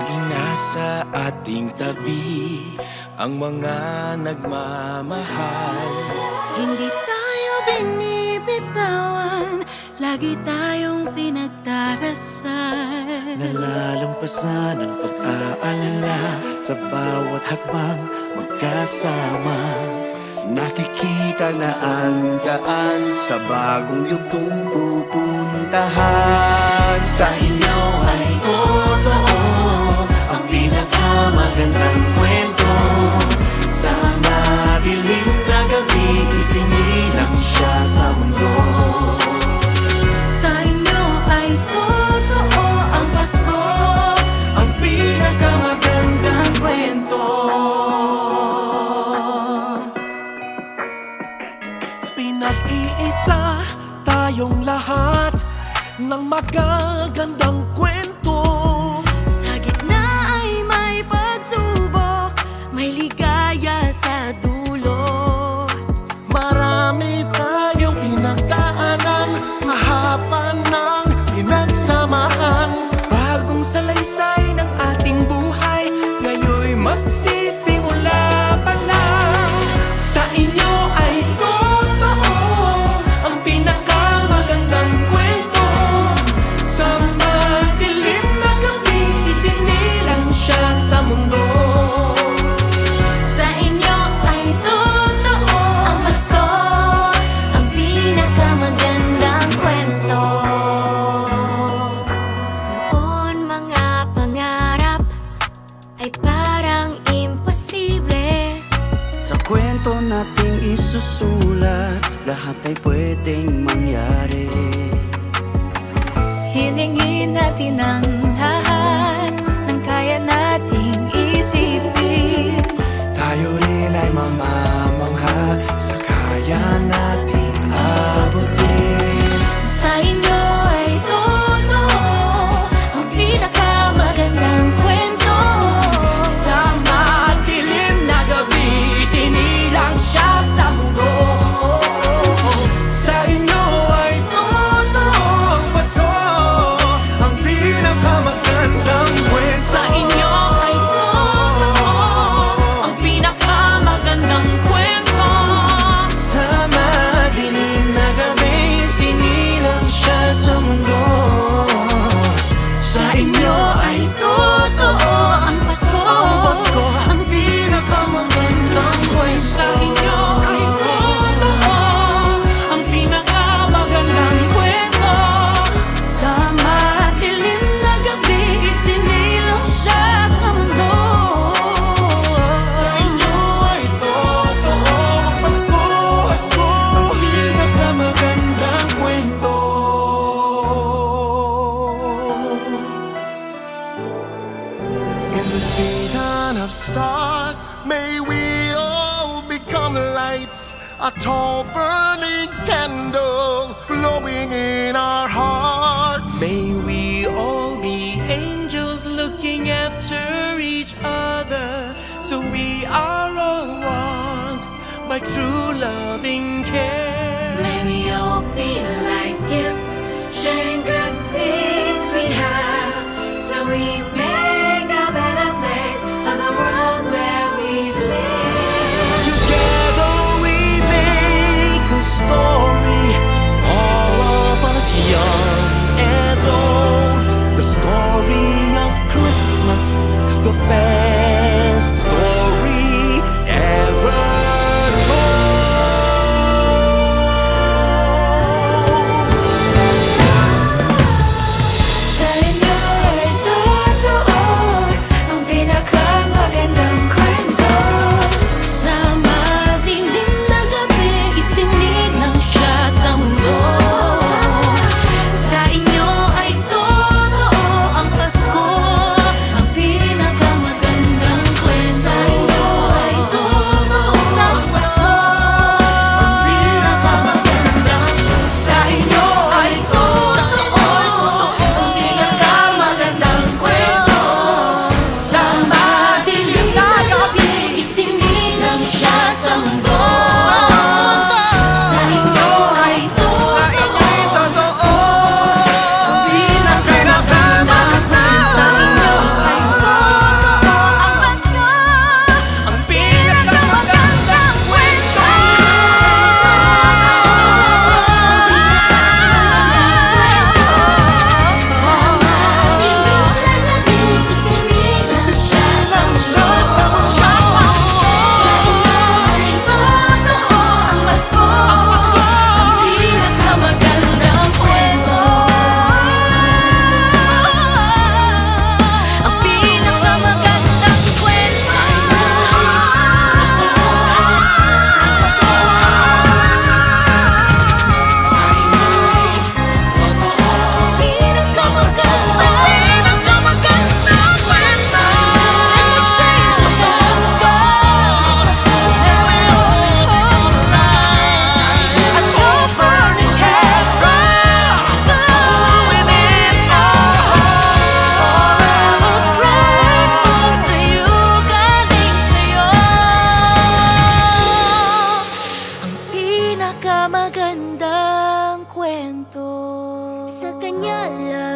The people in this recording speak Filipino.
Laging nasa ating tabi ang mga nagmamahal. Hindi tayo binibitawan, lagi tayong pinagdarasal. Nalalampasan ang pag-aalala sa bawat hakbang magkasama. Nakikita na ang daan sa bagong yugtong pupuntahan. Sa inyo ay totoo ang pinakamagandang kwento. Sa madilim na gabi, isinilang siya sa mundo. Sa inyo ay totoo ang Pasko, Ang pinakamagandang kwento. Pinag-iisa tayong lahat ng magagandang kwento. sa gitna ay may pagsubok, may ligaya sa dulo. Marami tayong pinagdaanan, mahaba ng pinagsamahan. Bagong salaysay ng ating buhay, ngayon'y magsisimula pa lang. Sa inyo ay totoo ang pinakamagandang kwento. Sa madilim na gabi, isinilang siya sa mundo. Sa inyo ay totoo ang Pasko, ang pinakamagandang kwento. Noon mga pangarap ay parang imposible. Sa kwento nating isusulat, lahat ay pwedeng mangyari. Hilingin natin ang lahat ng kaya nating isipin. Tayo rin ay mamamangha sa kaya nating abutin. Sa inyo ay totoo ang pinakamagandang kwento. Sa madilim na gabi, isinilang siya sa mundo. Sa inyo ay totoo ang Pasko, ang pinakamagandang kwento. Sa inyo ay totoo ang pinakamagandang kwento. Sa madilim na gabi, isinilang siya sa mundo. Sa inyo ay totoo ang Pasko, ang pinakamagandang kwento. Sa inyo ay totoo ang pinakamagandang kwento. Sa madilim na gabi, isinilang siya sa mundo. Sa inyo ay totoo ang Pasko, ang pinakamagandang kwento. In the season of stars, may we all become lights, a tall burning candle glowing in our hearts. May we all be angels looking after each other, so we are all one by true loving care. May we all be like gifts, sharing good things we have, so we make a better place of the world where we live. Together we make a story, all of us young and old. The story of Christmas, the best story ever told. Sa kanya lang